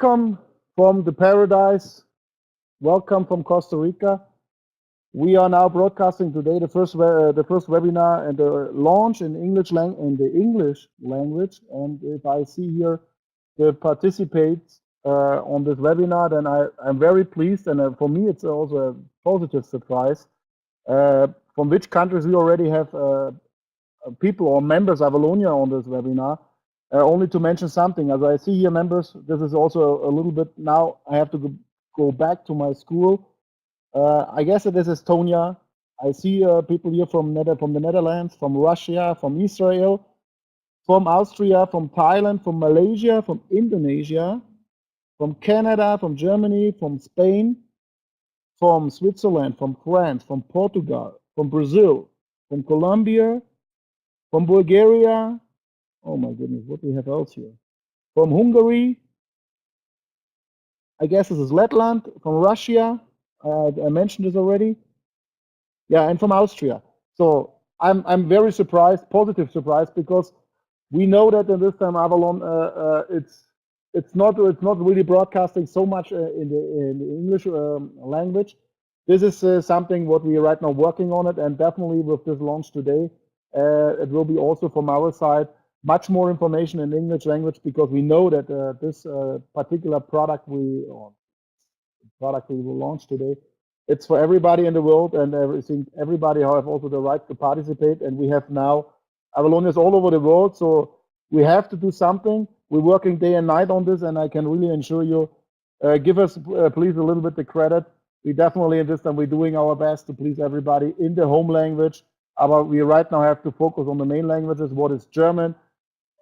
Welcome from the paradise. Welcome from Costa Rica. We are now broadcasting today the first webinar and the launch in the English language. And if I see here the participants on this webinar, then I'm very pleased. And for me, it's also a positive surprise. From which countries we already have people or members of Avalonia on this webinar. Only to mention something, as I see here members, this is also a little bit, now I have to go back to my school. I guess it is Estonia. I see people here from the Netherlands, from Russia, from Israel, from Austria, from Thailand, from Malaysia, from Indonesia, from Canada, from Germany, from Spain, from Switzerland, from France, from Portugal, from Brazil, from Colombia, from Bulgaria. Oh my goodness, what do we have else here? From Hungary, I guess this is Letland, from Russia, I mentioned this already. Yeah, and from Austria. So I'm very surprised, positive surprised, because we know that in this time Avalon, it's not really broadcasting so much in the English language. This is something what we are right now working on it, and definitely with this launch today, it will be also from our side much more information in English language, because we know that this particular product we will launch today, it's for everybody in the world, and everybody have also the right to participate. And we have now Avalonians all over the world, so we have to do something. We're working day and night on this, and I can really assure you, give us please a little bit the credit. We definitely in this time we're doing our best to please everybody in the home language. But we right now have to focus on the main languages. What is German?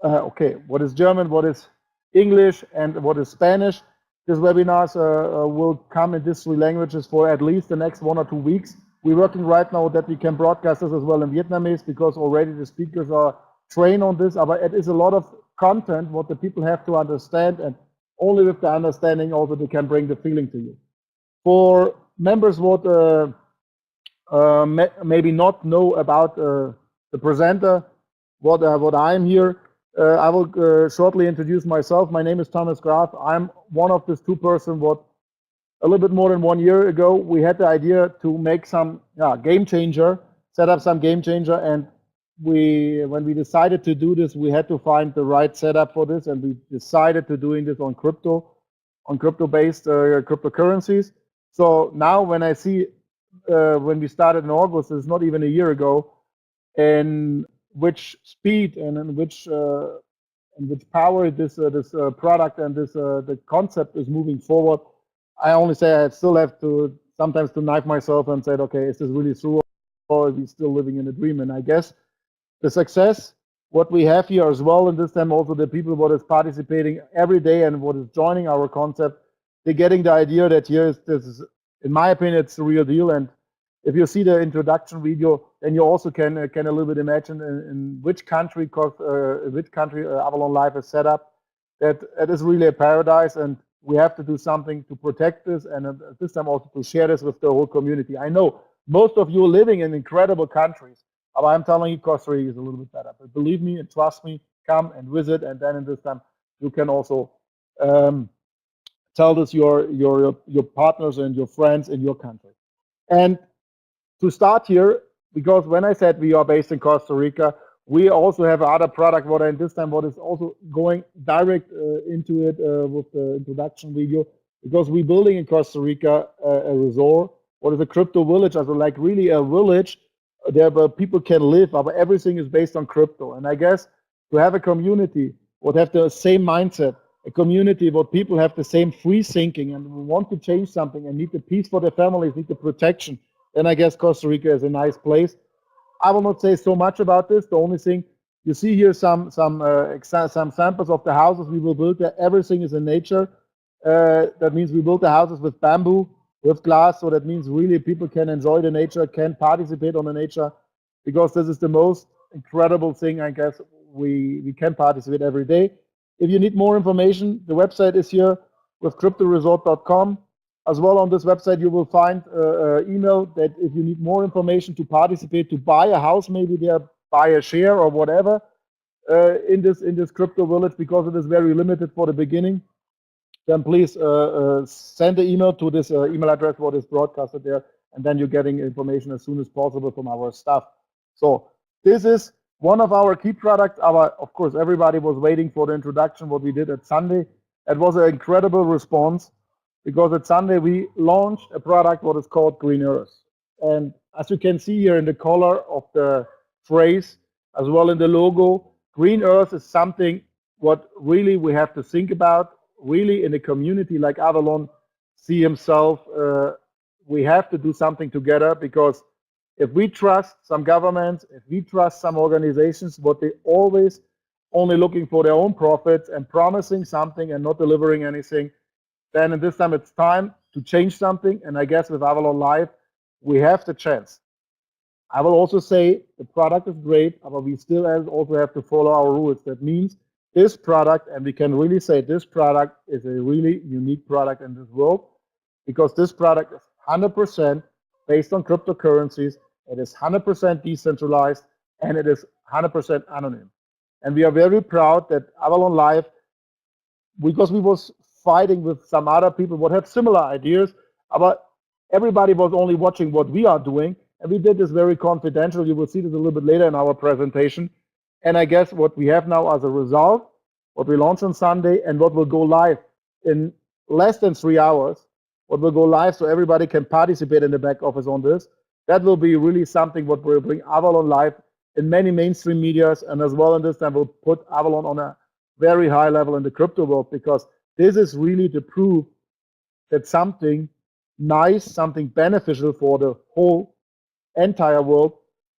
What is German, what is English, and what is Spanish? These webinars will come in these three languages for at least the next 1 or 2 weeks. We're working right now that we can broadcast this as well in Vietnamese, because already the speakers are trained on this, but it is a lot of content what the people have to understand, and only with the understanding also they can bring the feeling to you. For members what maybe not know about the presenter, what I'm here, I will shortly introduce myself. My name is Graf. I'm one of these two persons what a little bit more than 1 year ago we had the idea to make some game changer, set up some game changer, and when we decided to do this, we had to find the right setup for this, and we decided to doing this on crypto-based cryptocurrencies. So now when I see when we started in August, it's not even a year ago, and which speed and in which power this product and the concept is moving forward, I only say I still have to sometimes to knife myself and say, okay, is this really true, or are we still living in a dream? And I guess the success what we have here as well, and this time also the people what is participating every day and what is joining our concept, they're getting the idea that here this is, in my opinion, it's the real deal. And if you see the introduction video, then you also can a little bit imagine in which country Avalon-life is set up. That it is really a paradise, and we have to do something to protect this, and at this time also to share this with the whole community. I know most of you are living in incredible countries, but I'm telling you, Costa Rica is a little bit better. But believe me and trust me, come and visit, and then in this time you can also tell this your partners and your friends in your country. And to start here, because when I said we are based in Costa Rica, we also have other product what is also going direct into it with the introduction video, because we're building in Costa Rica a resort, what is a crypto village, also like really a village there where people can live, but everything is based on crypto. And I guess to have a community would have the same mindset, a community where people have the same free thinking and want to change something and need the peace for their families, need the protection, then I guess Costa Rica is a nice place. I will not say so much about this. The only thing you see here, some samples of the houses we will build there. Everything is in nature. That means we build the houses with bamboo, with glass. So that means really people can enjoy the nature, can participate on the nature, because this is the most incredible thing. I guess we can participate every day. If you need more information, the website is here with cryptoresort.com. As well, on this website, you will find email that if you need more information to participate, to buy a house, maybe there, buy a share or whatever in this crypto village, because it is very limited for the beginning. then please send the email to this email address what is broadcasted there, and then you're getting information as soon as possible from our staff. So this is one of our key products. Of course, everybody was waiting for the introduction, what we did at Sunday. It was an incredible response, because at Sunday we launched a product what is called Green Earth. And as you can see here in the color of the phrase, as well in the logo, Green Earth is something what really we have to think about, really in a community like Avalon, see himself, we have to do something together, because if we trust some governments, if we trust some organizations, what they always only looking for their own profits and promising something and not delivering anything, then in this time it's time to change something. And I guess with Avalon-life, we have the chance. I will also say the product is great, but we still also have to follow our rules. That means this product, and we can really say this product is a really unique product in this world, because this product is 100% based on cryptocurrencies. It is 100% decentralized, and it is 100% anonymous. And we are very proud that Avalon-life, because we was fighting with some other people what had similar ideas, but everybody was only watching what we are doing, and we did this very confidential. You will see this a little bit later in our presentation. And I guess what we have now as a result, what we launched on Sunday and what will go live in less than 3 hours, what will go live so everybody can participate in the back office on this, that will be really something what will bring Avalon-life in many mainstream medias, and as well in this time will put Avalon on a very high level in the crypto world, because this is really the proof that something nice, something beneficial for the whole entire world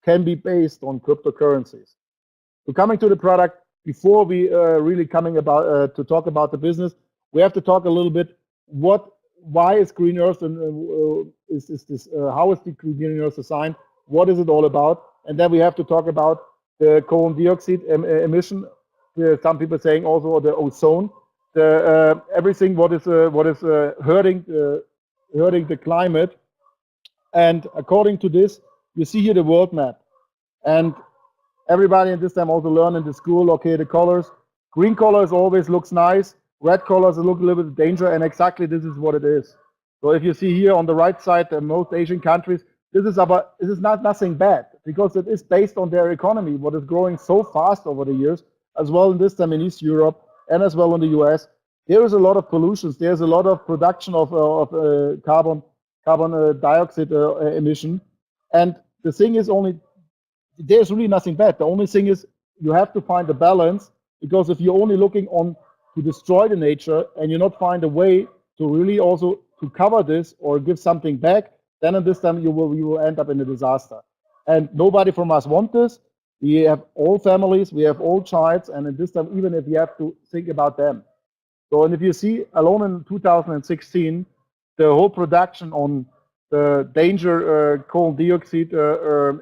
can be based on cryptocurrencies. So coming to the product, before we really coming about to talk about the business, we have to talk a little bit why is Green Earth and how is the Green Earth designed? What is it all about? And then we have to talk about the carbon dioxide emission. Some people saying also the ozone, everything what is hurting the climate. And according to this, you see here the world map. And everybody in this time also learn in the school, okay, the colors. Green colors always looks nice. Red colors look a little bit danger, and exactly this is what it is. So if you see here on the right side, the most Asian countries, this is not nothing bad, because it is based on their economy, what is growing so fast over the years, as well in this time in East Europe and as well in the US. There is a lot of pollutions. There's a lot of production of carbon dioxide emission, and the thing is there's really nothing bad. The only thing is you have to find a balance, because if you're only looking on to destroy the nature and you not find a way to really also to cover this or give something back, then at this time you will end up in a disaster. And nobody from us want this. We have all families, we have all childs, and at this time, even if you have to think about them. So, and if you see, alone in 2016, the whole production on the danger coal dioxide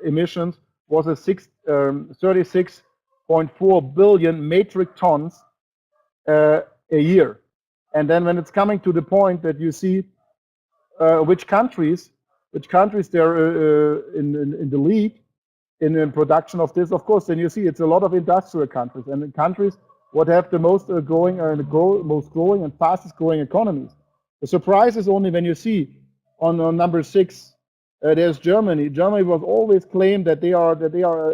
emissions was a 36.4 billion metric tons a year. And then when it's coming to the point that you see which countries they're in the lead in production of this, of course, then you see it's a lot of industrial countries, and the countries what have the most growing most growing and fastest growing economies. The surprise is only when you see on number 6 there's Germany. Germany was always claimed that they are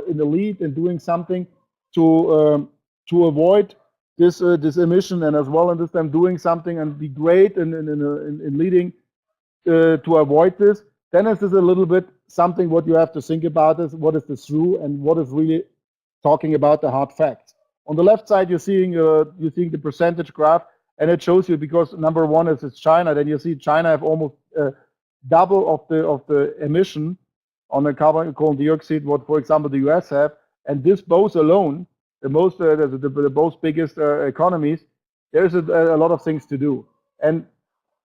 in the lead in doing something to avoid this emission, and as well in this time doing something and be great in leading to avoid this. Then this is a little bit something what you have to think about is what is the true and what is really talking about the hard facts. On the left side, you're seeing the percentage graph, and it shows you, because number 1 is China. Then you see China have almost double of the emission on the carbon dioxide what, for example, the US have. And this both alone, the most biggest economies, there's a lot of things to do. And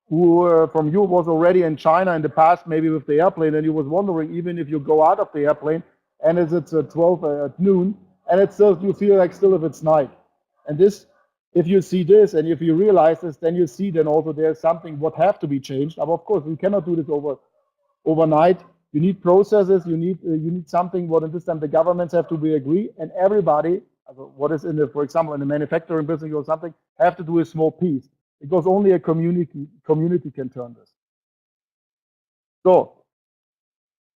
who from you was already in China in the past, maybe with the airplane, and you was wondering, even if you go out of the airplane and it's 12 at noon, and it's still, you feel like still if it's night. And this, if you see this and if you realize this, then you see then also there's something what have to be changed. But of course, we cannot do this overnight. You need processes. You need something. What in this time the governments have to be agree, and everybody, what is in the, for example, in the manufacturing business or something, have to do a small piece. because only a community can turn this. So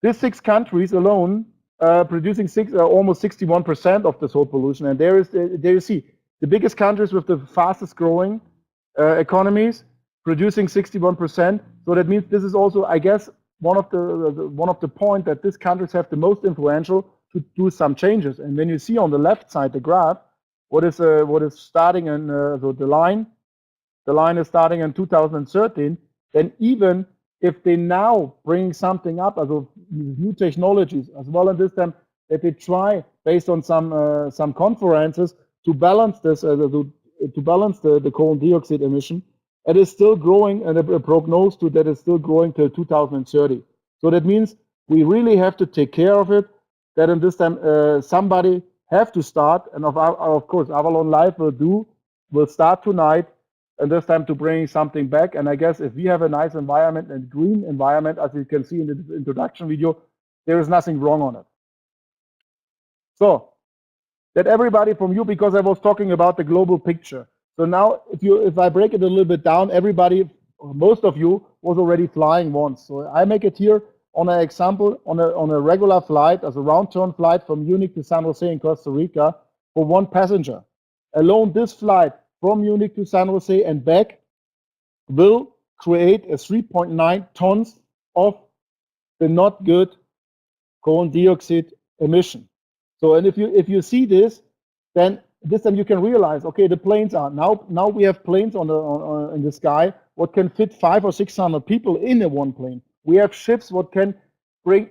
these 6 countries alone producing almost 61% of this whole pollution. And there you see the biggest countries with the fastest growing economies producing 61%. So that means this is also, I guess, one of the point that these countries have the most influential to do some changes. And when you see on the left side the graph, what is starting in so the line is starting in 2013, then even if they now bring something up, also new technologies, as well as this time that they try based on some conferences to balance this, to balance the coal dioxide emission, it is still growing, and a prognosis to that is still growing till 2030. So that means we really have to take care of it. That in this time somebody have to start, and of course Avalon-life will start tonight, and this time to bring something back. And I guess if we have a nice environment and green environment, as you can see in the introduction video, there is nothing wrong on it. So that everybody from you, because I was talking about the global picture. So now if I break it a little bit down, everybody, most of you was already flying once. So I make it here on an example on a regular flight, as a round turn flight from Munich to San Jose in Costa Rica for 1 passenger. Alone this flight from Munich to San Jose and back will create a 3.9 tons of the not good coal dioxide emission. So, and if you see this, then this time you can realize, okay, the planes are now we have planes in the sky what can fit 500 or 600 people in a one plane. We have ships what can bring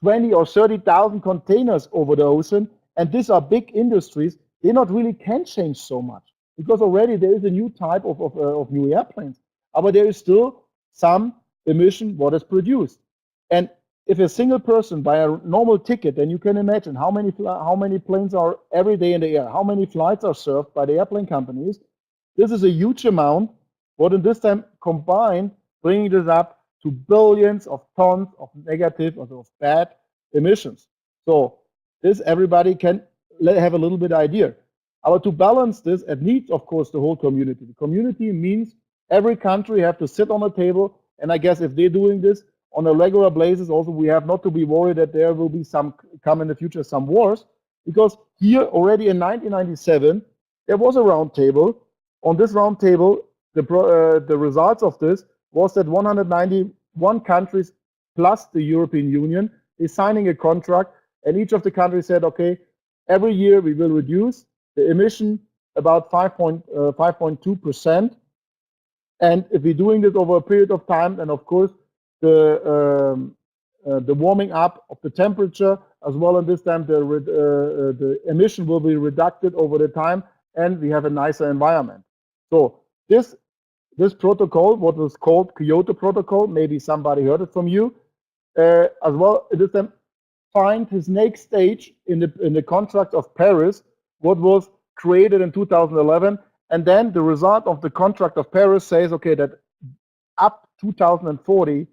20 or 30,000 containers over the ocean, and these are big industries. They not really can change so much, because already there is a new type of new airplanes, but there is still some emission what is produced. And if a single person buy a normal ticket, then you can imagine how many planes are every day in the air, how many flights are served by the airplane companies. This is a huge amount, what in this time combined bringing this up to billions of tons of negative or of bad emissions. So this everybody can have a little bit idea. But to balance this, it needs, of course, the whole community. The community means every country have to sit on a table, and I guess if they're doing this on a regular basis, also we have not to be worried that there will be come in the future some wars, because here already in 1997 there was a round table. On this round table, the results of this was that 191 countries plus the European Union is signing a contract, and each of the countries said, okay, every year we will reduce the emission about 5.2%, and if we're doing this over a period of time, then of course the warming up of the temperature, as well as this time the emission will be reduced over the time, and we have a nicer environment. So this protocol, what was called Kyoto Protocol, maybe somebody heard it from you, as well. This time find his next stage in the contract of Paris, what was created in 2011, and then the result of the contract of Paris says, okay, that up 2040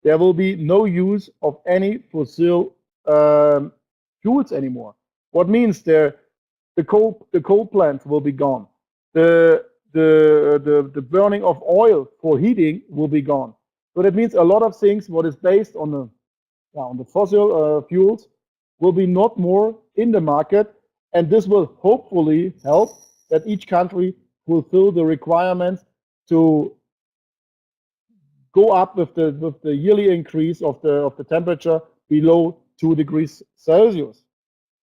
there will be no use of any fossil fuels anymore. What means the coal plants will be gone. The burning of oil for heating will be gone. So that means a lot of things what is based on the fossil fuels will be not more in the market, and this will hopefully help that each country fulfill the requirements to go up with the yearly increase of the temperature below 2 degrees Celsius.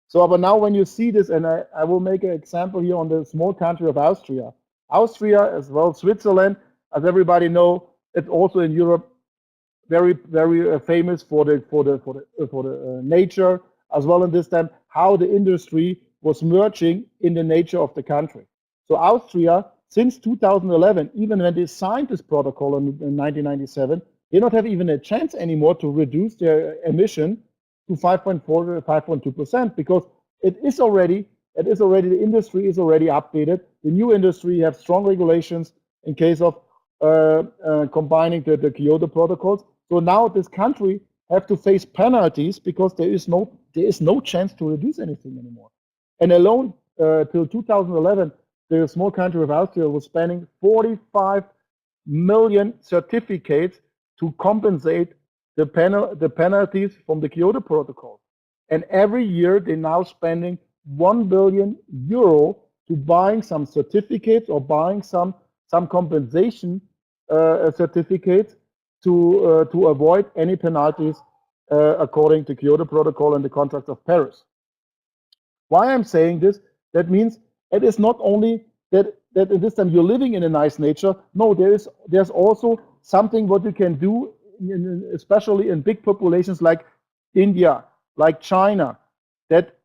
So, but now when you see this, and I will make an example here on the small country of Austria. Austria as well, Switzerland, as everybody know, it's also in Europe very famous for the nature, as well in this time how the industry was merging in the nature of the country. So Austria, since 2011, even when they signed this protocol in 1997, they don't have even a chance anymore to reduce their emission to 5.4 to 5.2%, because it is already the industry is already updated. The new industry have strong regulations in case of combining the Kyoto protocols. So now this country have to face penalties because there is no chance to reduce anything anymore. And alone till 2011, the small country of Austria was spending 45 million certificates to compensate the penalties from the Kyoto Protocol. And every year they're now spending 1 billion euro to buying some certificates or buying some compensation certificates to avoid any penalties according to Kyoto Protocol and the Contract of Paris. Why I'm saying this? That means it is not only that at this time you're living in a nice nature. No, there's also something what you can do, especially in big populations like India, like China, that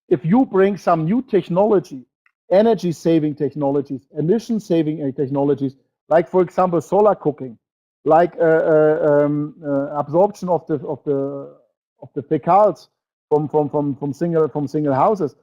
if you bring some new technology, energy saving technologies, emission saving technologies, like for example solar cooking, like absorption of the fecals from single houses.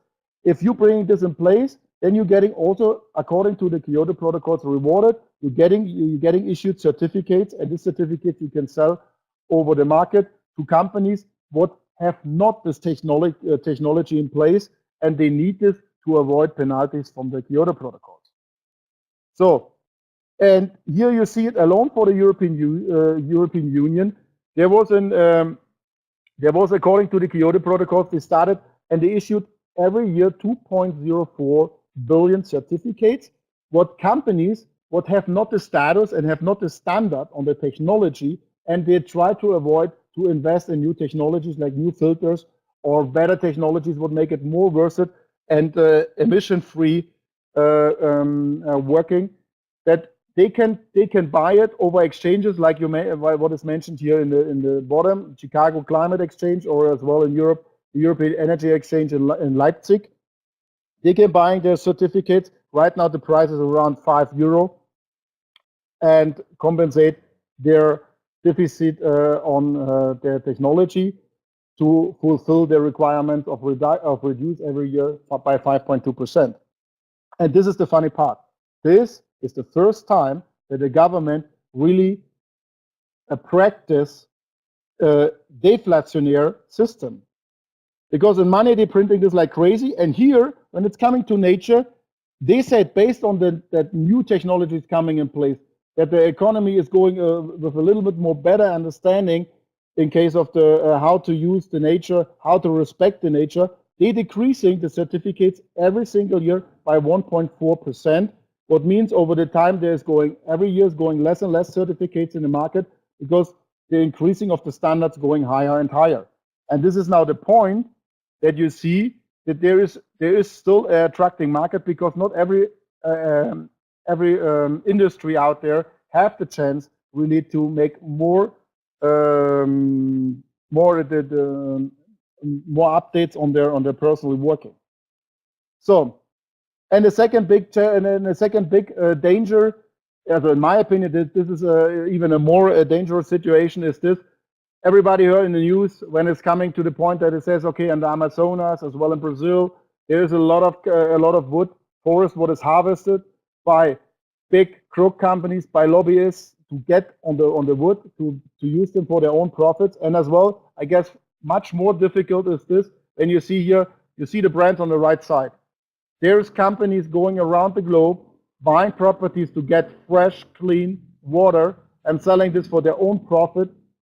If you bring this in place, then you're getting also, according to the Kyoto Protocols, rewarded. You're getting issued certificates, and these certificates you can sell over the market to companies what have not this technology in place, and they need this to avoid penalties from the Kyoto Protocols. So, and here you see it alone for the European Union. There was according to the Kyoto Protocols, they started and they issued every year 2.04 billion certificates. What companies what have not the status and have not the standard on the technology, and they try to avoid to invest in new technologies like new filters or better technologies would make it more worth it and emission-free working, that they can buy it over exchanges like what is mentioned here in the bottom, Chicago Climate Exchange, or as well in Europe, the European Energy Exchange in Leipzig. They can buy their certificates. Right now the price is around €5 and compensate their deficit on their technology to fulfill the requirement of reduce every year by 5.2%. And this is the funny part. This is the first time that the government really practice a deflationary system. Because in money they're printing this like crazy, and here, when it's coming to nature, they said based on that new technologies coming in place, that the economy is going with a little bit more better understanding in case of the how to use the nature, how to respect the nature. They're decreasing the certificates every single year by 1.4%. What means over the time there's going every year is going less and less certificates in the market because the increasing of the standards going higher and higher. And this is now the point that you see that there is still an attracting market, because not every industry out there have the chance really to make more updates on their personal working. So, and the second big danger, in my opinion, this is even a more dangerous situation, is this. Everybody heard in the news when it's coming to the point that it says, okay, in the Amazonas as well in Brazil, there is a lot of wood forest what is harvested by big crook companies, by lobbyists to get on the wood to use them for their own profits. And as well, I guess much more difficult is this. When you see here, you see the brands on the right side. There's companies going around the globe buying properties to get fresh, clean water and selling this for their own profit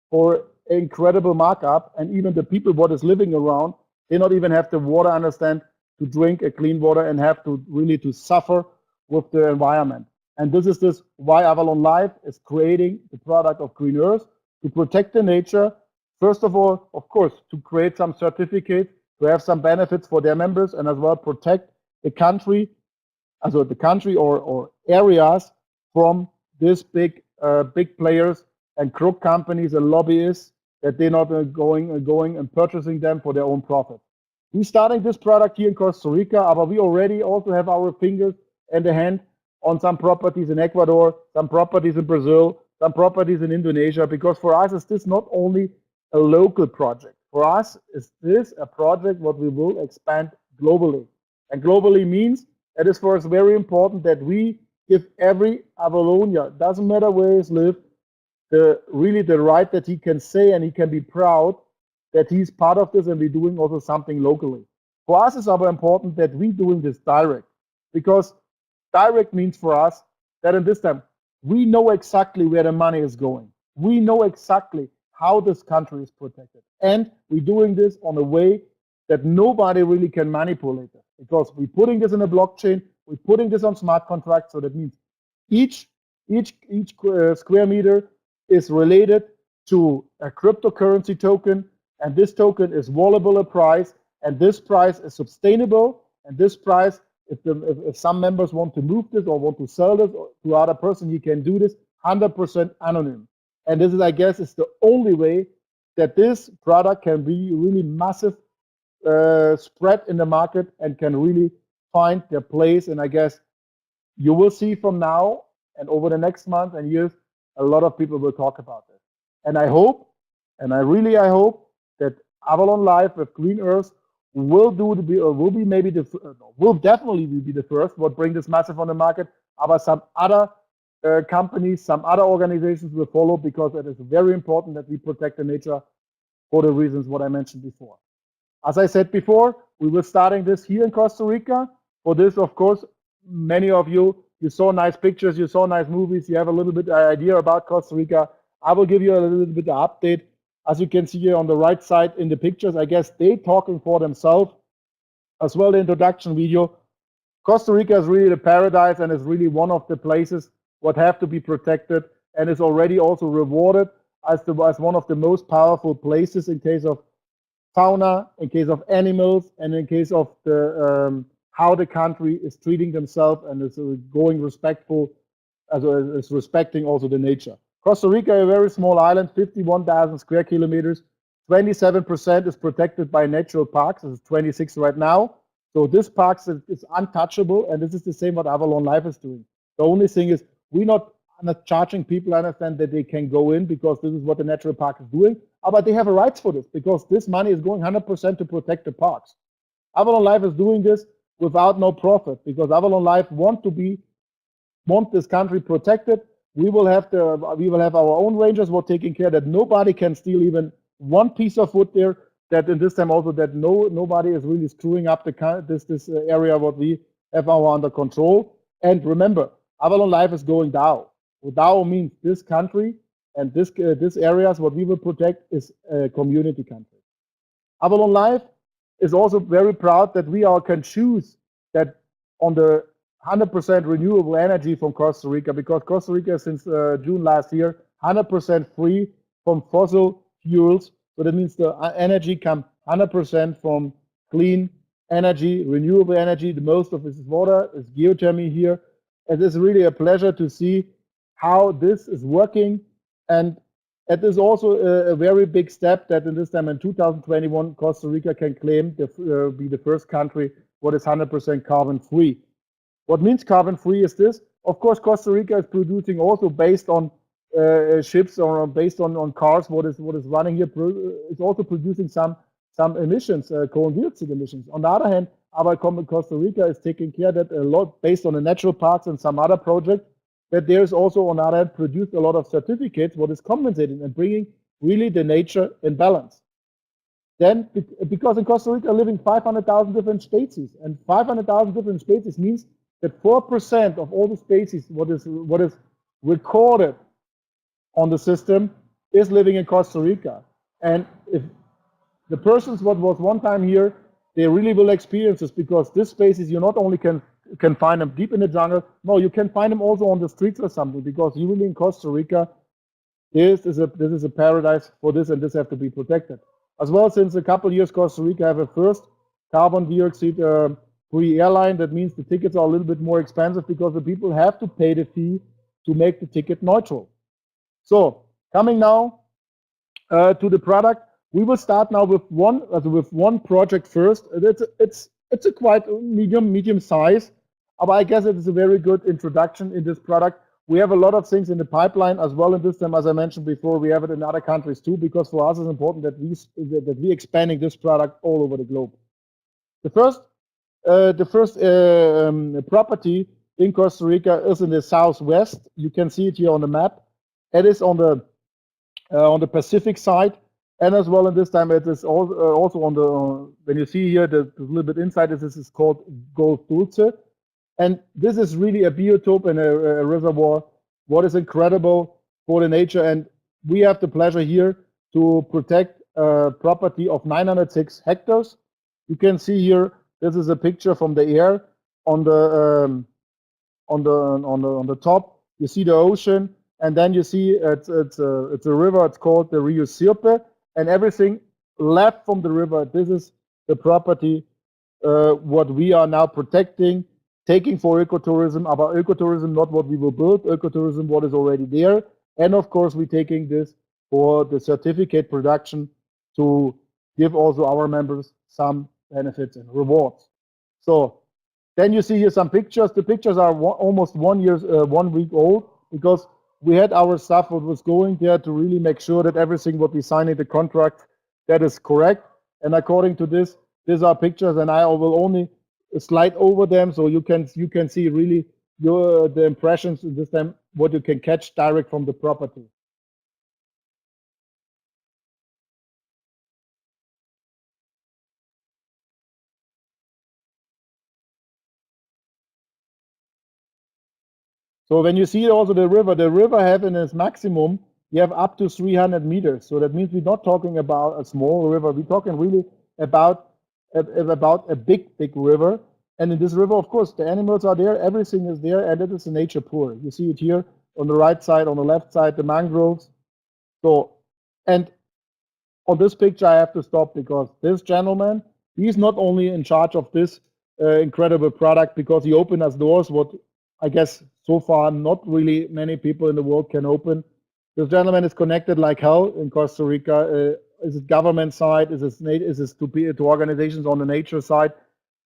for incredible markup. And even the people what is living around, they not even have the water, understand, to drink a clean water, and have to really to suffer with the environment. And this is why Avalon-life is creating the product of Green Earth, to protect the nature. First of all, of course, to create some certificates, to have some benefits for their members, and as well protect the country, also the country or areas from these big players and crook companies and lobbyists, that they're not going and purchasing them for their own profit. We're starting this product here in Costa Rica, but we already also have our fingers and the hand on some properties in Ecuador, some properties in Brazil, some properties in Indonesia, because for us, is this not only a local project. For us, is this a project what we will expand globally. And globally means it is for us very important that we give every Avalonian, doesn't matter where he lives, really the right that he can say and he can be proud that he's part of this, and we're doing also something locally. For us, it's aber important that we're doing this direct, because direct means for us that in this time, we know exactly where the money is going. We know exactly how this country is protected. And we're doing this on a way that nobody really can manipulate it, because we're putting this in a blockchain, we're putting this on smart contracts, so that means each square meter is related to a cryptocurrency token, and this token is valuable a price, and this price is sustainable, and this price, if some members want to move this or want to sell this to other person, you can do this 100% anonym. And this is, I guess, is the only way that this product can be really massive spread in the market and can really find their place. And I guess you will see from now and over the next month and years, a lot of people will talk about this. And I hope, and I hope that Avalon-life with Green Earth will definitely be the first what bring this massive on the market. But some other companies, some other organizations will follow, because it is very important that we protect the nature for the reasons what I mentioned before. As I said before, we were starting this here in Costa Rica. For this, of course, many of you saw nice pictures, you saw nice movies, you have a little bit idea about Costa Rica. I will give you a little bit of update. As you can see here on the right side in the pictures, I guess they talking for themselves. As well, the introduction video. Costa Rica is really the paradise and is really one of the places what have to be protected, and is already also rewarded as one of the most powerful places in case of fauna, in case of animals, and in case of the how the country is treating themselves and is going respectful, as is respecting also the nature. Costa Rica, a very small island, 51,000 square kilometers. 27% is protected by natural parks. It's 26 right now. So this park is untouchable, and this is the same what Avalon-life is doing. The only thing is we're not charging people. I understand that they can go in because this is what the natural park is doing, but they have a rights for this because this money is going 100% to protect the parks. Avalon-life is doing this without no profit because Avalon-life want this country protected. We will have our own rangers who are taking care that nobody can steal even one piece of wood there. That in this time also that nobody is really screwing up this area what we have under control. And remember, Avalon-life is going DAO. DAO means this country and this areas what we will protect is a community country. Avalon-life is also very proud that we can choose that on the 100% renewable energy from Costa Rica, because Costa Rica since June last year 100% free from fossil fuels. So that means the energy comes 100% from clean energy, renewable energy. The most of it is water, is geothermal here. It is really a pleasure to see how this is working. And it is also a very big step that in this time in 2021, Costa Rica can claim to be the first country what is 100% carbon free. What means carbon free is this? Of course, Costa Rica is producing also based on ships or based on cars. What is running here is also producing some emissions, coal dioxide emissions. On the other hand, Costa Rica is taking care that a lot based on the natural parks and some other projects, that there is also on the other hand produced a lot of certificates what is compensating and bringing really the nature in balance. Then, because in Costa Rica are living 500,000 different species, and 500,000 different species means that 4% of all the species what is recorded on the system is living in Costa Rica. And if the persons what was one time here, they really will experience this, because this species you not only can find them deep in the jungle, no, you can find them also on the streets or something, because you really in Costa Rica, this is a paradise for this, and this have to be protected. As well, since a couple of years, Costa Rica have a first carbon dioxide free airline. That means the tickets are a little bit more expensive because the people have to pay the fee to make the ticket neutral. So coming now to the product, we will start now with one project first. It's a quite medium size, but I guess it is a very good introduction in this product. We have a lot of things in the pipeline as well in this time, as I mentioned before. We have it in other countries too, because for us it's important that we expanding this product all over the globe. The first property in Costa Rica is in the southwest. You can see it here on the map. It is on the Pacific side, and as well in this time it is also on the when you see here the little bit inside, this is called Golf Dulce. And this is really a biotope and a reservoir, what is incredible for the nature. And we have the pleasure here to protect a property of 906 hectares. You can see here, this is a picture from the air on the top. You see the ocean, and then you see it's a river. It's called the Rio Sirpe, and everything left from the river. This is the property what we are now protecting, taking for ecotourism. About ecotourism, not what we will build. Ecotourism, what is already there, and of course we're taking this for the certificate production to give also our members some benefits and rewards. So then you see here some pictures. The pictures are almost 1 week old, because we had our staff what was going there to really make sure that everything what we sign in the contract, that is correct. And according to this, these are pictures, and I will only slide over them so you can see really the impressions this time, what you can catch direct from the property. So when you see also the river have in its maximum, you have up to 300 meters. So that means we're not talking about a small river. We're talking really about a big river. And in this river, of course, the animals are there, everything is there, and it is a nature pool. You see it here on the right side, on the left side, the mangroves. So, and on this picture, I have to stop, because this gentleman, he's not only in charge of this incredible product, because he opened us doors, what I guess so far not really many people in the world can open. This gentleman is connected like hell in Costa Rica. Is it government side? Is it to organizations on the nature side?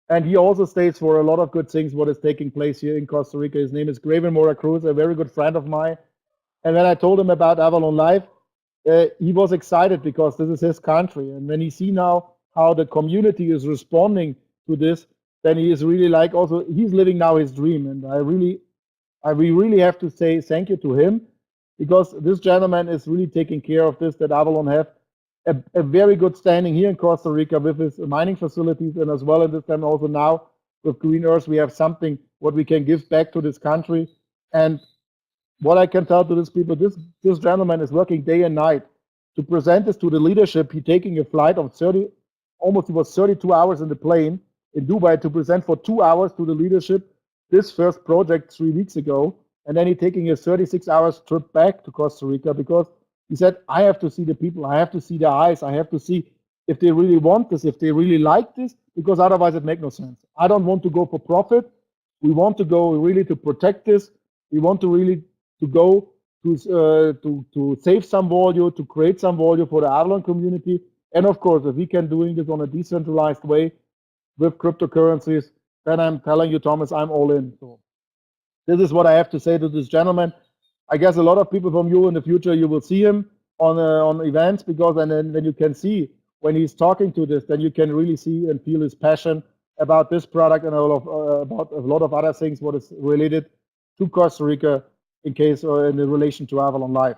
And he also stays for a lot of good things what is taking place here in Costa Rica. His name is Graf, a very good friend of mine. And when I told him about Avalon-life, he was excited, because this is his country. And when he see now how the community is responding to this, then he is really like, also he's living now his dream. And we really have to say thank you to him, because this gentleman is really taking care of this, that Avalon have a very good standing here in Costa Rica with his mining facilities, and as well as this time also now with Green Earth, we have something what we can give back to this country. And what I can tell to these people, this gentleman is working day and night to present this to the leadership. He's taking a flight of 32 hours in the plane in Dubai to present for 2 hours to the leadership this first project 3 weeks ago. And then he's taking a 36 hours trip back to Costa Rica, because he said, I have to see the people, I have to see their eyes, I have to see if they really want this, if they really like this, because otherwise it makes no sense. I don't want to go for profit. We want to go really to protect this. We want to really to go to save some value, to create some value for the Avalon community. And of course, if we can doing this on a decentralized way with cryptocurrencies, then I'm telling you, Thomas, I'm all in. So this is what I have to say to this gentleman. I guess a lot of people from you in the future, you will see him on events, because and then you can see when he's talking to this, then you can really see and feel his passion about this product and about a lot of other things what is related to Costa Rica in case or in relation to Avalon-life.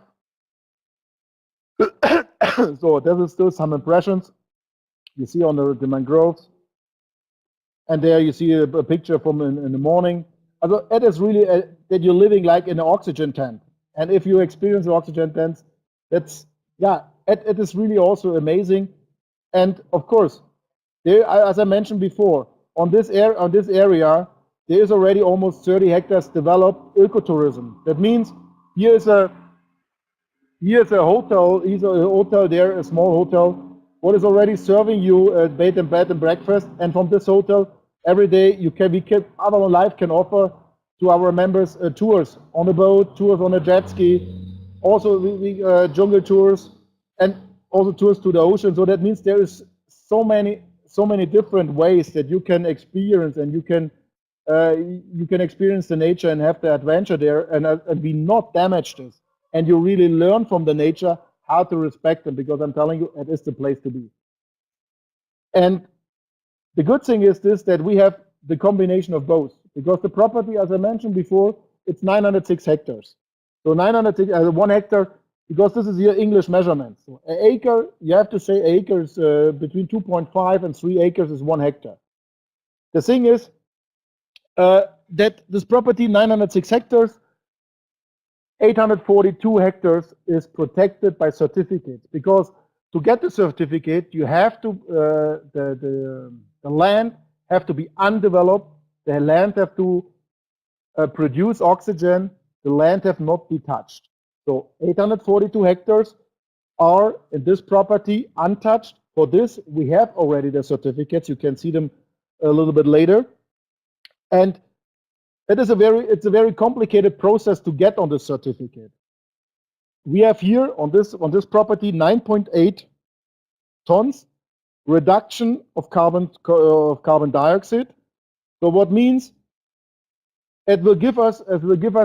So there is still some impressions you see on the mangroves, and there you see a picture from in the morning. Also, it is really that you're living like in an oxygen tent, and if you experience the oxygen tents, that's it is really also amazing. And of course, there, as I mentioned before, on this area, there is already almost 30 hectares developed ecotourism. That means here's a hotel. Here's a hotel there, a small hotel, what is already serving you bed and breakfast. And from this hotel, every day Avalon-life can offer to our members tours on a boat, tours on a jet ski, also jungle tours, and also tours to the ocean. So that means there is so many different ways that you can experience, and you can experience the nature and have the adventure there, and be not damaged this. And you really learn from the nature how to respect them, because I'm telling you, it is the place to be. And the good thing is this, that we have the combination of both, because the property, as I mentioned before, it's 906 hectares. So 906, 1 hectare, because this is your English measurement. So an acre, you have to say acres, between 2.5 and 3 acres is 1 hectare. The thing is, that this property, 906 hectares, 842 hectares is protected by certificates, because to get the certificate, you have to the land have to be undeveloped, the land have to produce oxygen, the land have not be touched. So 842 hectares are in this property untouched. For this, we have already the certificates. You can see them a little bit later. And it's a very complicated process to get on the certificate. We have here on this property 9.8 tons reduction of carbon dioxide. So what means it will give us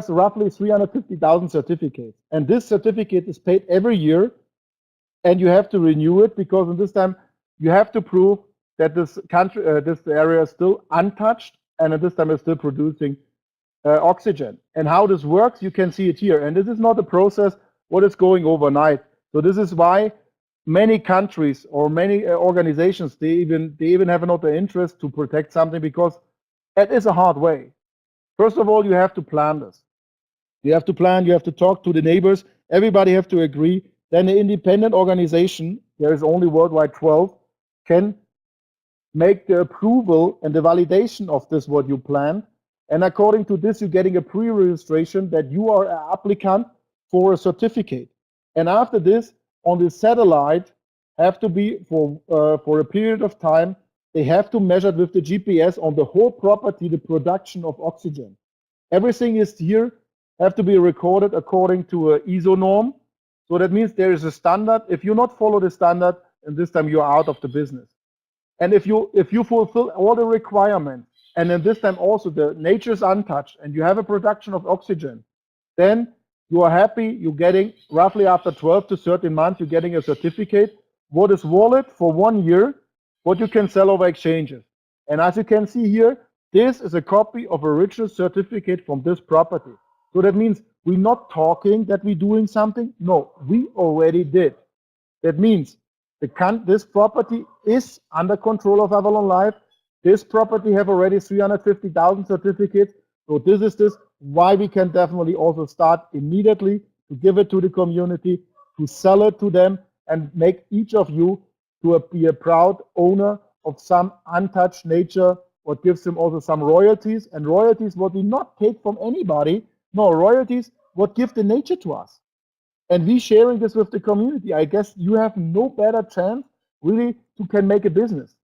roughly 350,000 certificates, and this certificate is paid every year, and you have to renew it, because in this time you have to prove that this area is still untouched, and at this time it's still producing oxygen. And how this works, you can see it here. And this is not a process what is going overnight. So this is why many countries or many organizations, they even have not the interest to protect something, because it is a hard way. First of all, you have to plan this. You have to plan, you have to talk to the neighbors, everybody have to agree. Then the independent organization, there is only worldwide 12, can make the approval and the validation of this what you planned. And according to this, you're getting a pre-registration that you are an applicant for a certificate. And after this, on the satellite, have to be for a period of time, they have to measure with the GPS on the whole property the production of oxygen. Everything is here, have to be recorded according to an ISO norm. So that means there is a standard. If you not follow the standard, and this time you are out of the business. And if you fulfill all the requirements, and then this time also the nature is untouched, and you have a production of oxygen, then you are happy. You're getting roughly after 12 to 13 months, you're getting a certificate. What is valid for 1 year, what you can sell over exchanges. And as you can see here, this is a copy of original certificate from this property. So that means we're not talking that we're doing something. No, we already did. That means this property is under control of Avalon-life. This property have already 350,000 certificates. So this is why we can definitely also start immediately to give it to the community, to sell it to them, and make each of you to be a proud owner of some untouched nature, what gives them also some royalties. And royalties what we not take from anybody. No, royalties what give the nature to us. And we sharing this with the community. I guess you have no better chance really to can make a business.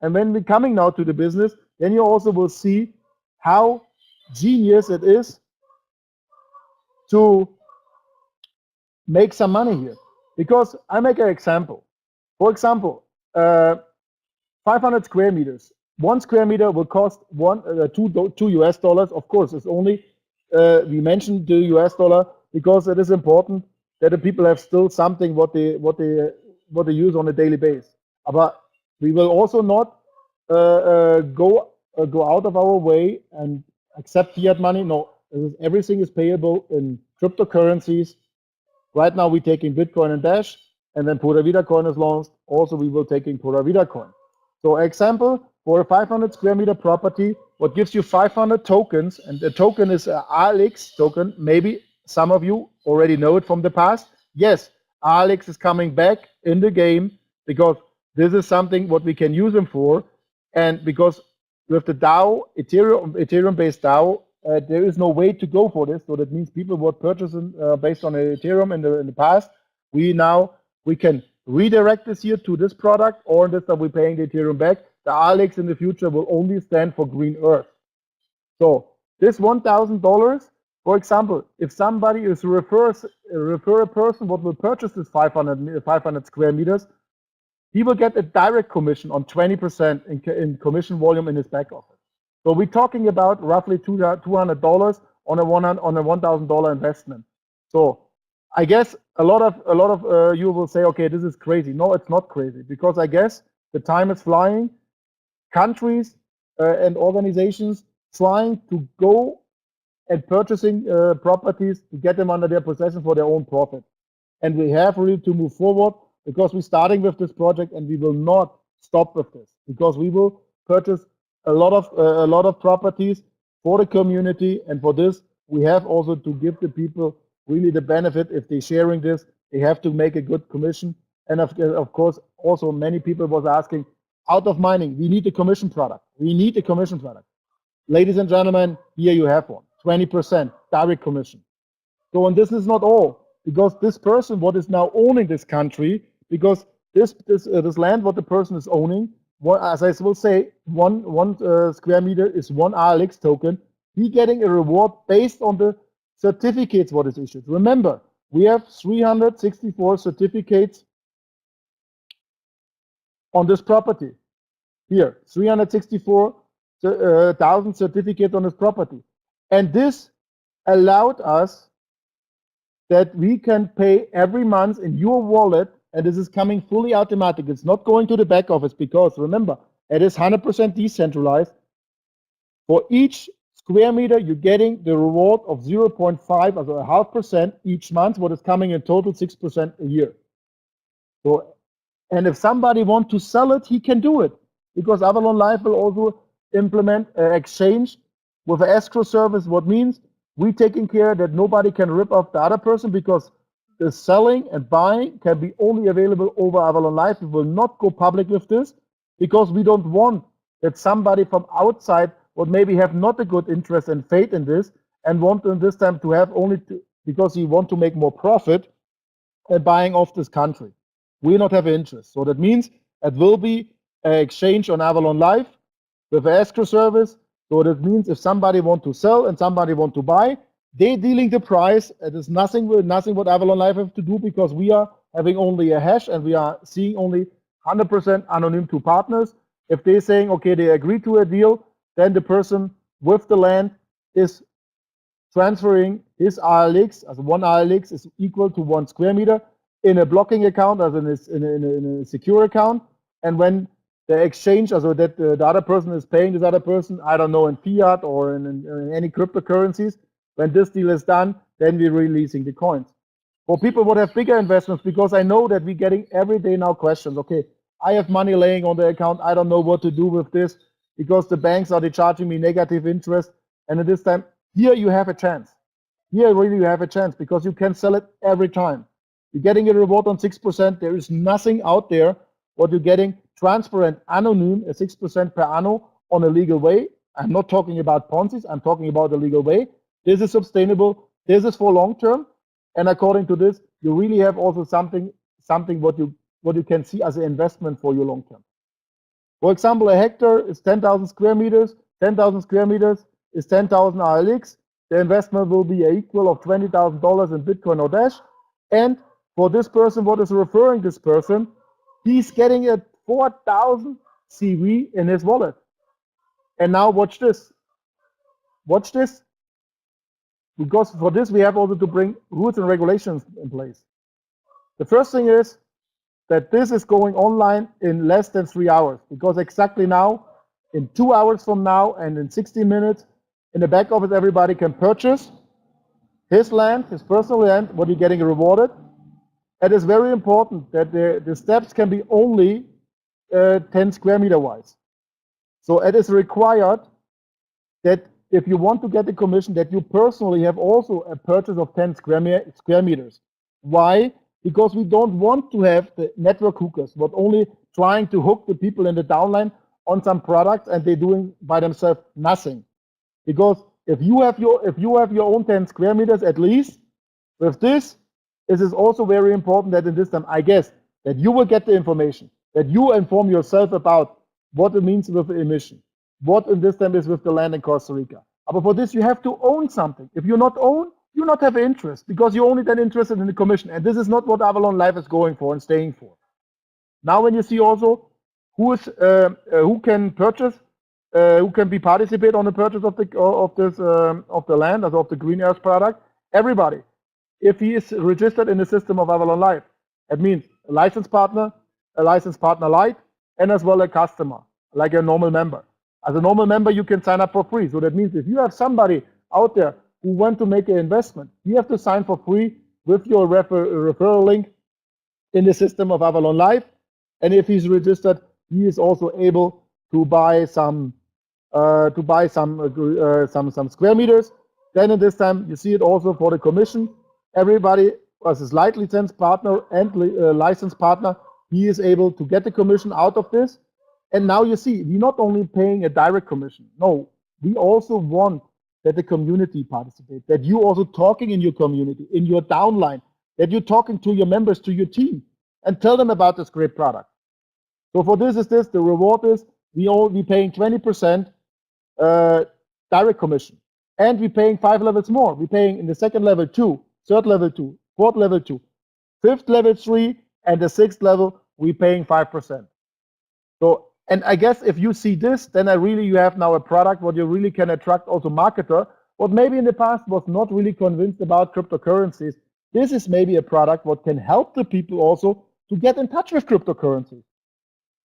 And when we're coming now to the business, then you also will see how genius it is to make some money here. Because I make an example. For example, 500 square meters. 1 square meter will cost $2 US. Of course, it's only we mentioned the US dollar because it is important that the people have still something what they use on a daily basis. But we will also not go out of our way and accept fiat money. No, everything is payable in cryptocurrencies. Right now we're taking Bitcoin and Dash, and then Pura Vida coin is launched. Also, we will taking Pura Vida coin. So, example, for a 500 square meter property, what gives you 500 tokens, and the token is a ALX token. Maybe some of you already know it from the past. Yes, ALX is coming back in the game because this is something what we can use them for, and because with the DAO, Ethereum-based DAO, there is no way to go for this. So that means people were purchasing based on Ethereum in the past. We can redirect this here to this product, or this that we're paying the Ethereum back. The ALX in the future will only stand for green earth. So this $1,000, for example, if somebody is refer a person what will purchase this 500 square meters, he will get a direct commission on 20% in commission volume in his back office. So we're talking about roughly $200 on a $1,000 investment. So I guess a lot of you will say, okay, this is crazy. No, it's not crazy, because I guess the time is flying. Countries and organizations trying to go and purchasing properties to get them under their possession for their own profit. And we have really to move forward, because we're starting with this project, and we will not stop with this, because we will purchase a lot of properties for the community, and for this, we have also to give the people really the benefit. If they're sharing this, they have to make a good commission. And of course, also many people was asking, out of mining, we need a commission product. We need a commission product. Ladies and gentlemen, here you have one, 20% direct commission. So, and this is not all, because this person, what is now owning this country, because this land, what the person is owning, as I will say, one square meter is one ALX token. He getting a reward based on the certificates what is issued. Remember, we have 364 certificates on this property. Here, 364,000 certificates on this property. And this allowed us that we can pay every month in your wallet, and this is coming fully automatic. It's not going to the back office, because remember, it is 100% decentralized. For each square meter, you're getting the reward of 0.5, also a 0.5% each month, what is coming in total 6% a year. So, and if somebody wants to sell it, he can do it, because Avalon-life will also implement an exchange with an escrow service, what means we taking care that nobody can rip off the other person, because the selling and buying can be only available over Avalon-life. We will not go public with this, because we don't want that somebody from outside would maybe have not a good interest and faith in this, and want in this time to have only because he want to make more profit and buying off this country. We not have an interest. So that means it will be an exchange on Avalon-life with an escrow service. So that means if somebody want to sell and somebody want to buy, they dealing the price. It is nothing what Avalon-life have to do, because we are having only a hash, and we are seeing only 100% anonymous to partners. If they're saying, okay, they agree to a deal, then the person with the land is transferring his ALX, as one ALX is equal to 1 square meter, in a blocking account, as in a secure account. And when the exchange, also that the other person is paying this other person, I don't know, in fiat or in any cryptocurrencies, when this deal is done, then we're releasing the coins. For people who have bigger investments, because I know that we're getting every day now questions, okay, I have money laying on the account, I don't know what to do with this, because the banks are charging me negative interest. And at this time, here you have a chance. Here really you have a chance, because you can sell it every time. You're getting a reward on 6%. There is nothing out there what you're getting transparent, anonym, a 6% per anno on a legal way. I'm not talking about Ponzi's, I'm talking about the legal way. This is sustainable, this is for long term, and according to this, you really have also something what you can see as an investment for your long term. For example, a hectare is 10,000 square meters. 10,000 square meters is 10,000 ALX. The investment will be an equal of $20,000 in Bitcoin or Dash. And for this person, what is referring this person, he's getting a 4,000 CV in his wallet. And now watch this. Watch this. Because for this, we have also to bring rules and regulations in place. The first thing is that this is going online in less than 3 hours, because exactly now, in 2 hours from now and in 60 minutes, in the back office, everybody can purchase his land, his personal land, what you're getting rewarded. It is very important that the steps can be only 10 square meter wise. So it is required that if you want to get the commission, that you personally have also a purchase of 10 square meters. Why? Because we don't want to have the network hookers, but only trying to hook the people in the downline on some products, and they're doing by themselves nothing. Because if you have your own 10 square meters at least, with this, it is also very important that in this time, I guess, that you will get the information, that you inform yourself about what it means with the emission, what in this time is with the land in Costa Rica. But for this, you have to own something. If you not own, you not have interest, because you're only then interested in the commission. And this is not what Avalon-life is going for and staying for. Now, when you see also who can purchase, who can be participate on the purchase of the land, of the green earth product, everybody. If he is registered in the system of Avalon-life, that means a licensed partner light, and as well a customer, like a normal member. As a normal member, you can sign up for free. So that means if you have somebody out there who want to make an investment, you have to sign for free with your referral link in the system of Avalon-life. And if he's registered, he is also able to buy some to buy some square meters. Then in this time, you see it also for the commission. Everybody as a light license partner and license partner, he is able to get the commission out of this. And now you see, we're not only paying a direct commission. No, we also want that the community participate, that you also talking in your community, in your downline, that you're talking to your members, to your team, and tell them about this great product. So for this is this, the reward is we only paying 20% direct commission. And we're paying 5 levels more. We're paying in the second level 2, third level 2, fourth level 2, fifth level 3, and the sixth level, we're paying 5%. So, and I guess if you see this, then you have now a product what you really can attract also marketer, what maybe in the past was not really convinced about cryptocurrencies. This is maybe a product what can help the people also to get in touch with cryptocurrencies.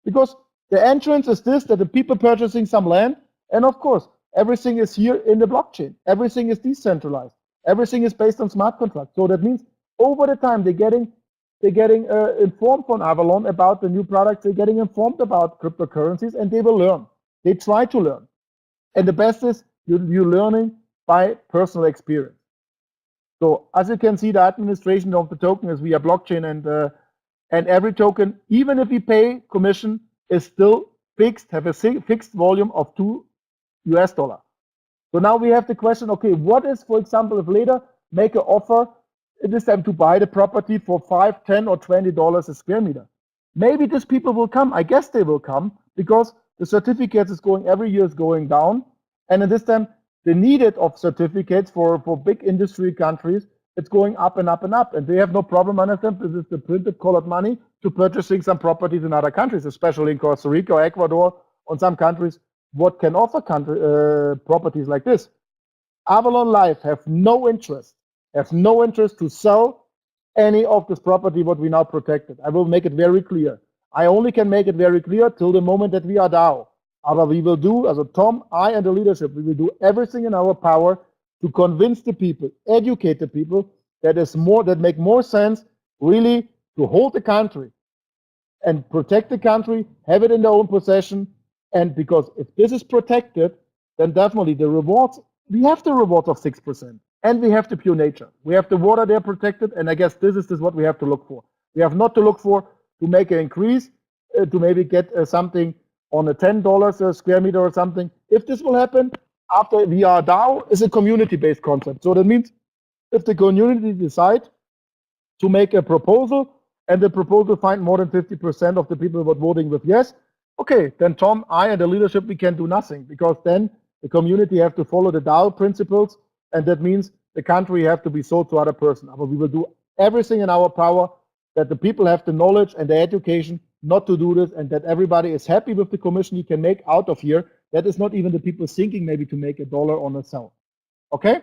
Because the entrance is this, that the people purchasing some land, and of course, everything is here in the blockchain. Everything is decentralized. Everything is based on smart contracts. So that means over the time they're getting informed from Avalon about the new products. They're getting informed about cryptocurrencies, and they will learn. They try to learn. And the best is you're learning by personal experience. So as you can see, the administration of the token is via blockchain, and every token, even if we pay commission, is still fixed, have a fixed volume of $2. So now we have the question, okay, what is, for example, if later make an offer, it is time to buy the property for $5, $10, or $20 a square meter. Maybe these people will come. I guess they will come because the certificates is going, every year is going down. And at this time, the needed of certificates for big industry countries, it's going up and up and up. And they have no problem, understand, this is the printed colored money to purchasing some properties in other countries, especially in Costa Rica or Ecuador, or some countries, what can offer properties like this. Avalon-life have no interest to sell any of this property what we now protected. I will make it very clear. I only can make it very clear till the moment that we are DAO. But we will do, as a Tom, I and the leadership, we will do everything in our power to convince the people, educate the people that make more sense really to hold the country and protect the country, have it in their own possession. And because if this is protected, then definitely the rewards, we have the reward of 6%. And we have the pure nature. We have the water there protected, and I guess this is what we have to look for. We have not to look for to make an increase, to maybe get something on a $10 a square meter or something. If this will happen, after we are DAO, is a community-based concept. So that means if the community decide to make a proposal, and the proposal find more than 50% of the people who are voting with yes, okay, then Tom, I, and the leadership, we can do nothing, because then the community have to follow the DAO principles, and that means the country have to be sold to other person. But we will do everything in our power that the people have the knowledge and the education not to do this, and that everybody is happy with the commission you can make out of here. That is not even the people thinking maybe to make $1 on a sell. Okay?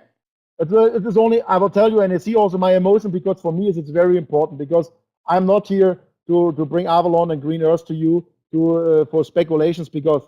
It is only, I will tell you, and I see also my emotion, because for me it's very important, because I'm not here to bring Avalon and Green Earth to you for speculations, because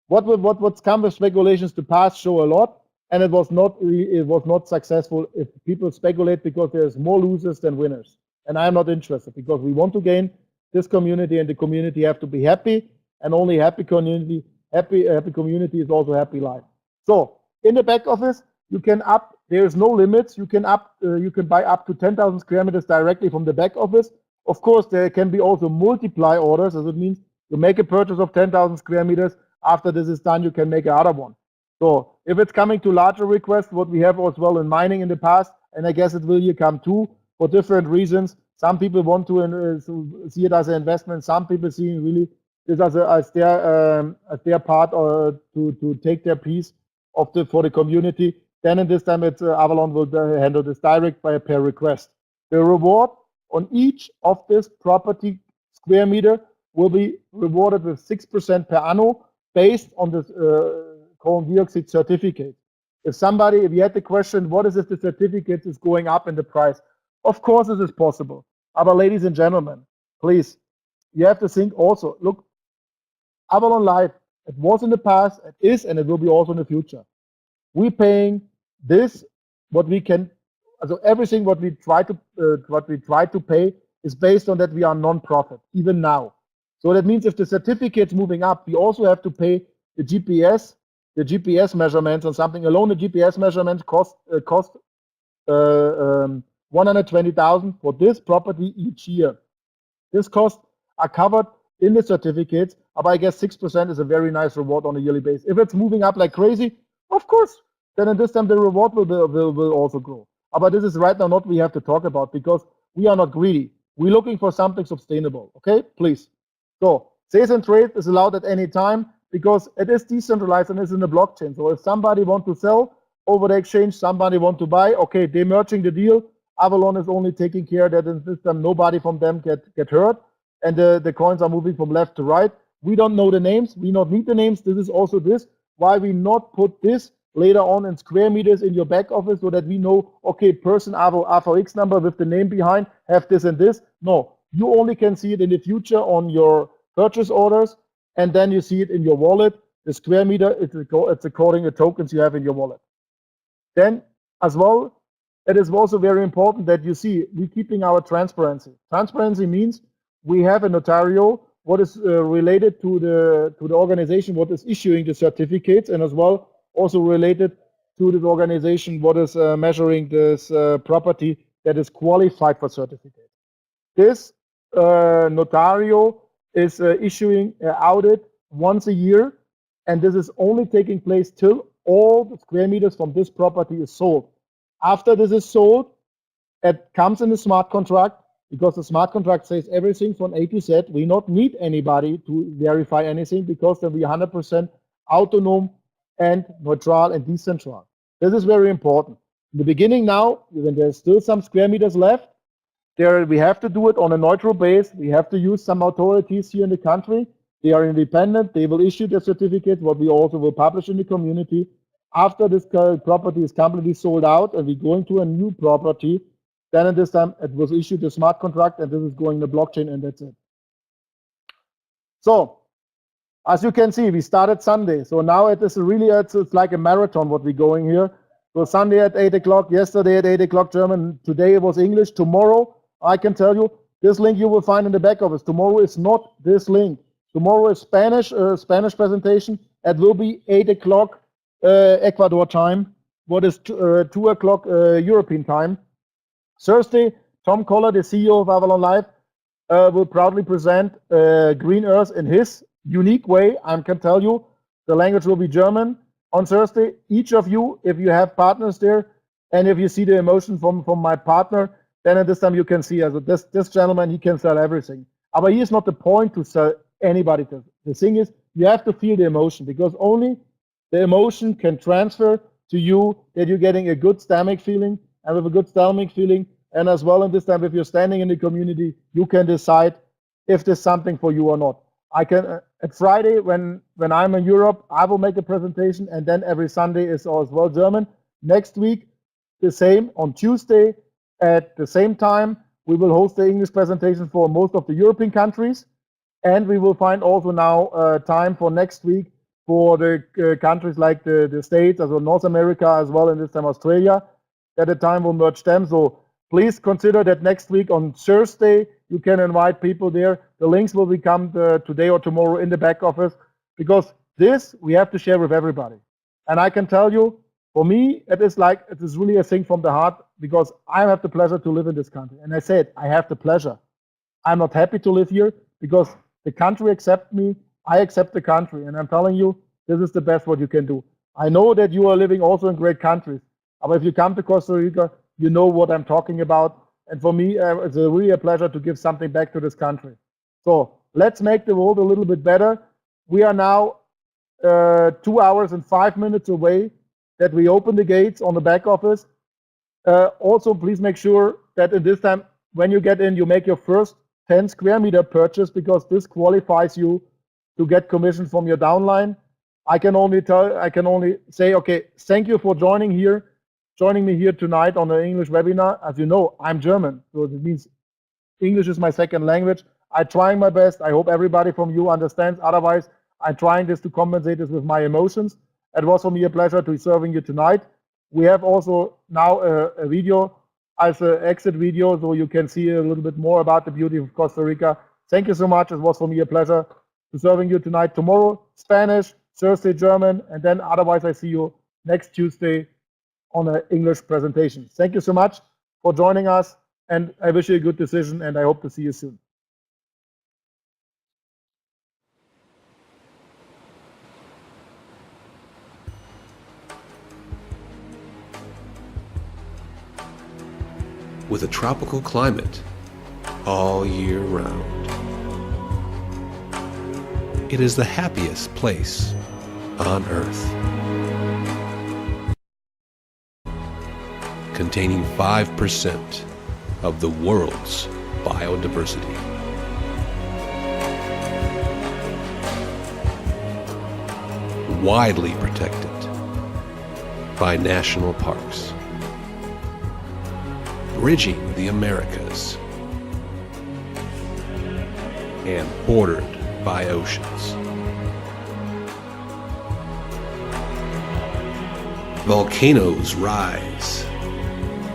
what's come with speculations, the past show a lot, and it was not successful if people speculate, because there's more losers than winners. And I'm not interested, because we want to gain this community, and the community have to be happy, and only happy community is also happy life. So in the back office, you can there's no limits. You can buy up to 10,000 square meters directly from the back office. Of course, there can be also multiply orders, as it means you make a purchase of 10,000 square meters. After this is done, you can make another one. So if it's coming to larger requests, what we have as well in mining in the past, and I guess it will here come too, for different reasons. Some people want to see it as an investment. Some people see really this as their part, or to take their piece of for the community. Then in this time, it's Avalon will handle this direct by a per request. The reward on each of this property square meter will be rewarded with 6% per annum based on this carbon dioxide certificate. If you had the question, what is if the certificate is going up in the price? Of course, this is possible. But ladies and gentlemen, please, you have to think also, look, Avalon-life, it was in the past, it is, and it will be also in the future. We're paying this, what we can, so everything what we try to pay is based on that we are non-profit, even now. So that means if the certificate's moving up, we also have to pay the GPS the GPS measurements on something. Alone the GPS measurements cost 120,000 for this property each year. This costs are covered in the certificates, but I guess 6% is a very nice reward on a yearly basis. If it's moving up like crazy, of course, then in this time the reward will also grow. But this is right now not we have to talk about, because we are not greedy. We're looking for something sustainable. Okay, please. So sales and trade is allowed at any time because it is decentralized and is in the blockchain. So if somebody want to sell over the exchange, somebody want to buy, okay, they're merging the deal. Avalon is only taking care that in the system nobody from them get hurt, and the coins are moving from left to right. We don't know the names. We not need the names. This is also this why we not put this later on in square meters in your back office, so that we know, okay, person AVX number with the name behind have this and this. No, you only can see it in the future on your purchase orders, and then you see it in your wallet. The square meter, it's according to tokens you have in your wallet. Then as well, it is also very important that you see we're keeping our transparency. Transparency means we have a notario what is related to the organization what is issuing the certificates, and as well also related to the organization what is measuring this property that is qualified for certificate. This notario is issuing an audit once a year, and this is only taking place till all the square meters from this property is sold. After this is sold, it comes in the smart contract, because the smart contract says everything from A to Z. We not need anybody to verify anything, because then we 100% autonomous and neutral and decentralized. This is very important. In the beginning now, when there's still some square meters left, we have to do it on a neutral base. We have to use some authorities here in the country. They are independent. They will issue the certificate, what we also will publish in the community. After this property is completely sold out and we're going to a new property, then at this time it was issued a smart contract, and this is going to blockchain, and that's it. So as you can see, we started Sunday. So now it is really, it's like a marathon what we're going here. So Sunday at 8 o'clock, yesterday at 8 o'clock German, today it was English. Tomorrow, I can tell you, this link you will find in the back office. Tomorrow is not this link. Tomorrow is Spanish presentation. It will be 8 o'clock Ecuador time. What is 2 o'clock European time. Thursday, Tom Koller, the CEO of Avalon-life, will proudly present Green Earth in his unique way. I can tell you, the language will be German. On Thursday, each of you, if you have partners there, and if you see the emotion from my partner, then at this time you can see, as this gentleman, he can sell everything. But he is not the point to sell anybody. The thing is, you have to feel the emotion, because only the emotion can transfer to you that you're getting a good stomach feeling, and with a good stomach feeling, and as well in this time, if you're standing in the community, you can decide if there's something for you or not. I can at Friday when I'm in Europe, I will make a presentation, and then every Sunday is as well German. Next week, the same. On Tuesday at the same time, we will host the English presentation for most of the European countries, and we will find also now time for next week for the countries like the States, as well North America, as well, and this time Australia. At the time we'll merge them. So please consider that next week on Thursday you can invite people there. The links will become today or tomorrow in the back office, because this we have to share with everybody. And I can tell you, for me, it is really a thing from the heart, because I have the pleasure to live in this country. And I said, I have the pleasure. I'm not happy to live here, because the country accepts me, I accept the country. And I'm telling you, this is the best what you can do. I know that you are living also in great countries, but if you come to Costa Rica, you know what I'm talking about. And for me, it's really a pleasure to give something back to this country. So let's make the world a little bit better. We are now 2 hours and 5 minutes away that we open the gates on the back office. Also, please make sure that in this time, when you get in, you make your first 10 square meter purchase, because this qualifies you to get commission from your downline. I can only say, okay, thank you for joining me here tonight on the English webinar. As you know, I'm German, so it means English is my second language. I'm trying my best. I hope everybody from you understands. Otherwise, I'm trying this to compensate this with my emotions. It was for me a pleasure to serving you tonight. We have also now a video as an exit video, so you can see a little bit more about the beauty of Costa Rica. Thank you so much. It was for me a pleasure to serving you tonight. Tomorrow, Spanish, Thursday German, and then otherwise I see you next Tuesday on an English presentation. Thank you so much for joining us, and I wish you a good decision, and I hope to see you soon. With a tropical climate all year round, it is the happiest place on Earth. Containing 5% of the world's biodiversity. Widely protected by national parks. Bridging the Americas. And bordered by oceans. Volcanoes rise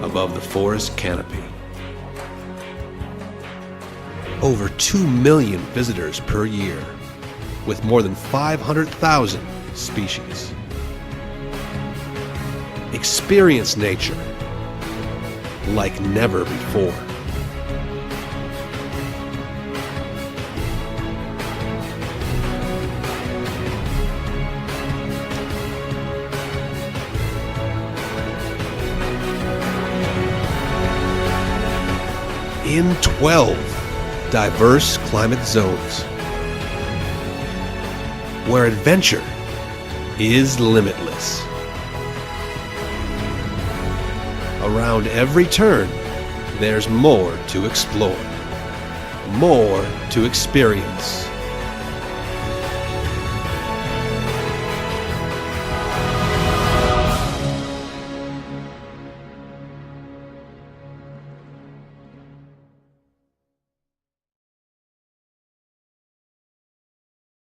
above the forest canopy. Over 2 million visitors per year, with more than 500,000 species. Experience nature like never before. In 12 diverse climate zones, where adventure is limitless. Around every turn, there's more to explore, more to experience.